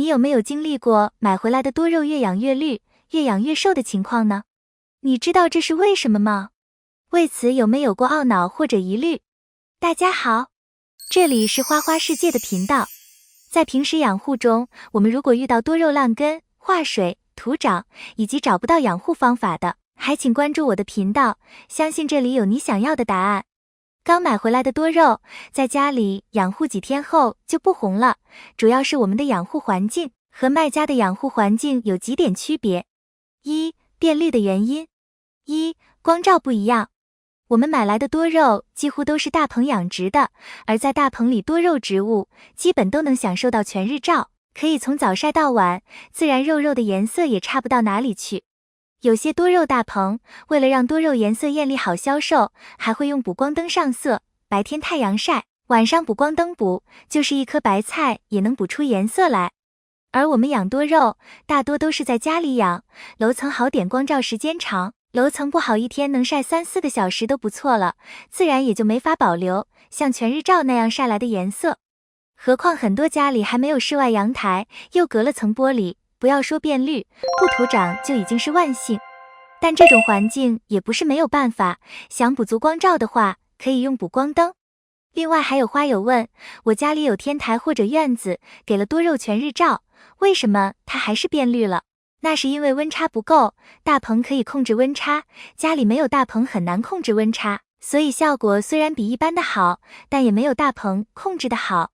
你有没有经历过买回来的多肉越养越绿、越养越瘦的情况呢？你知道这是为什么吗？为此有没有过懊恼或者疑虑？大家好，这里是花花世界的频道。在平时养护中，我们如果遇到多肉烂根、化水、徒长以及找不到养护方法的，还请关注我的频道，相信这里有你想要的答案。刚买回来的多肉，在家里养护几天后就不红了，主要是我们的养护环境和卖家的养护环境有几点区别。一、变绿的原因。一、光照不一样。我们买来的多肉几乎都是大棚养殖的，而在大棚里多肉植物基本都能享受到全日照，可以从早晒到晚，自然肉肉的颜色也差不到哪里去。有些多肉大棚为了让多肉颜色艳丽好销售，还会用补光灯上色，白天太阳晒，晚上补光灯补，就是一颗白菜也能补出颜色来。而我们养多肉大多都是在家里养，楼层好点光照时间长，楼层不好一天能晒3-4个小时都不错了，自然也就没法保留像全日照那样晒来的颜色。何况很多家里还没有室外阳台，又隔了层玻璃，不要说变绿，不徒长就已经是万幸。但这种环境也不是没有办法，想补足光照的话，可以用补光灯。另外还有花友问，我家里有天台或者院子，给了多肉全日照，为什么它还是变绿了？那是因为温差不够，大棚可以控制温差，家里没有大棚很难控制温差，所以效果虽然比一般的好，但也没有大棚控制的好。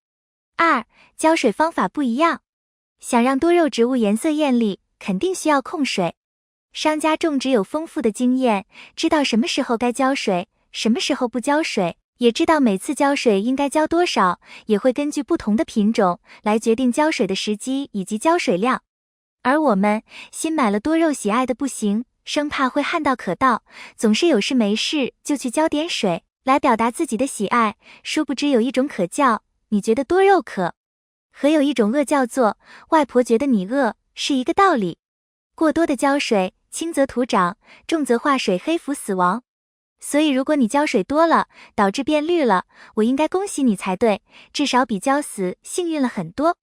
二、浇水方法不一样。想让多肉植物颜色艳丽，肯定需要控水。商家种植有丰富的经验，知道什么时候该浇水，什么时候不浇水，也知道每次浇水应该浇多少，也会根据不同的品种来决定浇水的时机以及浇水量。而我们新买了多肉，喜爱的不行，生怕会旱涝可到，总是有事没事就去浇点水，来表达自己的喜爱。殊不知有一种可叫你觉得多肉渴，和有一种饿叫做外婆觉得你饿是一个道理。过多的浇水，轻则徒长，重则化水黑腐死亡。所以如果你浇水多了，导致变绿了，我应该恭喜你才对，至少比浇死幸运了很多。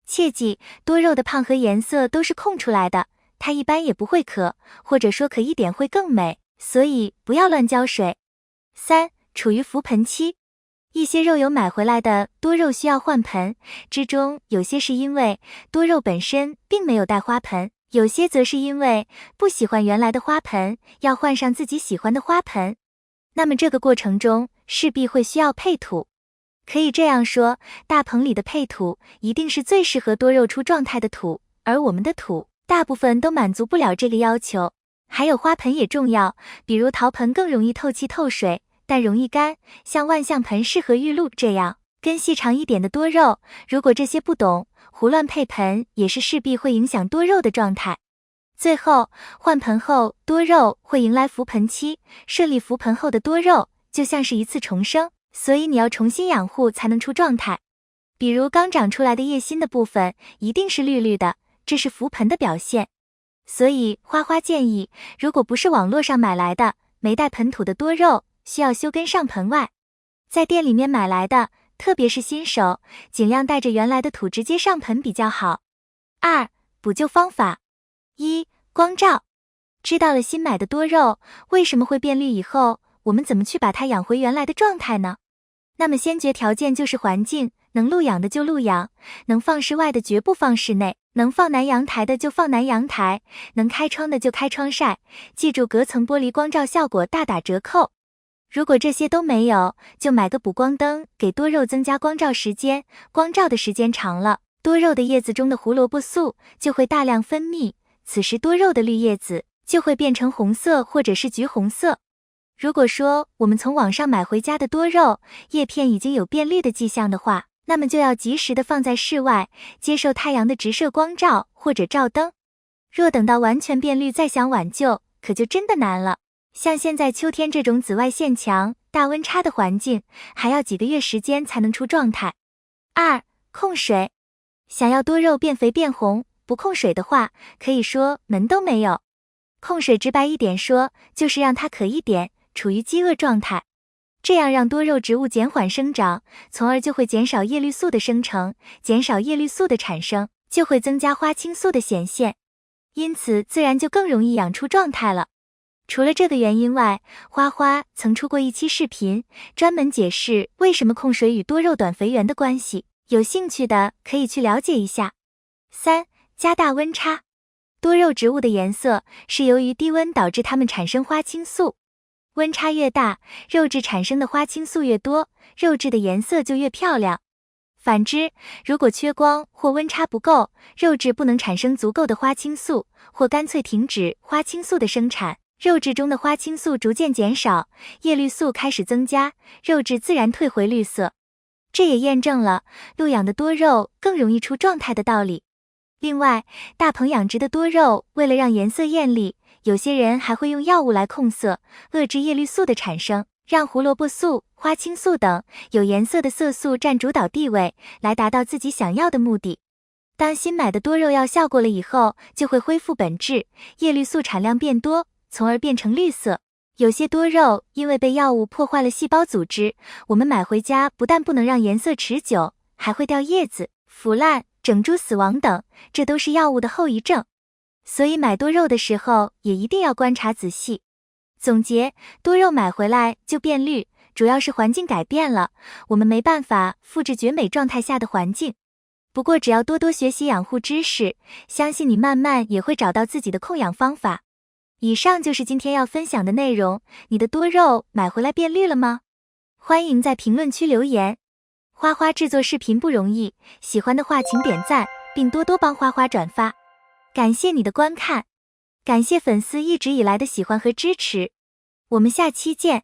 切记，多肉的胖和颜色都是控出来的，它一般也不会渴，或者说渴一点会更美，所以不要乱浇水。三、处于浮盆期。一些肉友买回来的多肉需要换盆，之中有些是因为多肉本身并没有带花盆，有些则是因为不喜欢原来的花盆，要换上自己喜欢的花盆。那么这个过程中势必会需要配土。可以这样说，大棚里的配土一定是最适合多肉出状态的土，而我们的土大部分都满足不了这个要求。还有花盆也重要，比如陶盆更容易透气透水，但容易干，像万象盆适合玉露这样根细长一点的多肉，如果这些不懂，胡乱配盆也是势必会影响多肉的状态。最后换盆后，多肉会迎来浮盆期，顺利浮盆后的多肉就像是一次重生，所以你要重新养护才能出状态。比如刚长出来的叶心的部分一定是绿绿的，这是浮盆的表现。所以花花建议，如果不是网络上买来的没带盆土的多肉，需要修根上盆外。在店里面买来的，特别是新手，尽量带着原来的土直接上盆比较好。二、补救方法。一、光照。知道了新买的多肉为什么会变绿以后，我们怎么去把它养回原来的状态呢？那么先决条件就是环境，能露养的就露养，能放室外的绝不放室内，能放南阳台的就放南阳台，能开窗的就开窗晒，记住隔层玻璃光照效果大打折扣。如果这些都没有，就买个补光灯，给多肉增加光照时间，光照的时间长了，多肉的叶子中的胡萝卜素就会大量分泌，此时多肉的绿叶子就会变成红色或者是橘红色。如果说我们从网上买回家的多肉叶片已经有变绿的迹象的话，那么就要及时的放在室外，接受太阳的直射光照或者照灯。若等到完全变绿再想挽救，可就真的难了。像现在秋天这种紫外线强、大温差的环境，还要几个月时间才能出状态。二、控水。想要多肉变肥变红，不控水的话，可以说门都没有。控水直白一点说，就是让它渴一点，处于饥饿状态。这样让多肉植物减缓生长，从而就会减少叶绿素的生成，减少叶绿素的产生，就会增加花青素的显现，因此自然就更容易养出状态了。除了这个原因外，花花曾出过一期视频，专门解释为什么控水与多肉短肥圆的关系，有兴趣的可以去了解一下。3. 加大温差。多肉植物的颜色是由于低温导致它们产生花青素，温差越大，肉质产生的花青素越多，肉质的颜色就越漂亮。反之，如果缺光或温差不够，肉质不能产生足够的花青素，或干脆停止花青素的生产，肉质中的花青素逐渐减少，叶绿素开始增加，肉质自然退回绿色。这也验证了露养的多肉更容易出状态的道理。另外，大棚养殖的多肉为了让颜色艳丽，有些人还会用药物来控色，遏制叶绿素的产生，让胡萝卜素、花青素等有颜色的色素占主导地位，来达到自己想要的目的。当新买的多肉药效过了以后，就会恢复本质，叶绿素产量变多，从而变成绿色。有些多肉因为被药物破坏了细胞组织，我们买回家不但不能让颜色持久，还会掉叶子、腐烂、整株死亡等，这都是药物的后遗症。所以买多肉的时候也一定要观察仔细。总结，多肉买回来就变绿，主要是环境改变了，我们没办法复制绝美状态下的环境。不过只要多多学习养护知识，相信你慢慢也会找到自己的控养方法。以上就是今天要分享的内容，你的多肉买回来变绿了吗？欢迎在评论区留言。花花制作视频不容易，喜欢的话请点赞，并多多帮花花转发。感谢你的观看，感谢粉丝一直以来的喜欢和支持，我们下期见。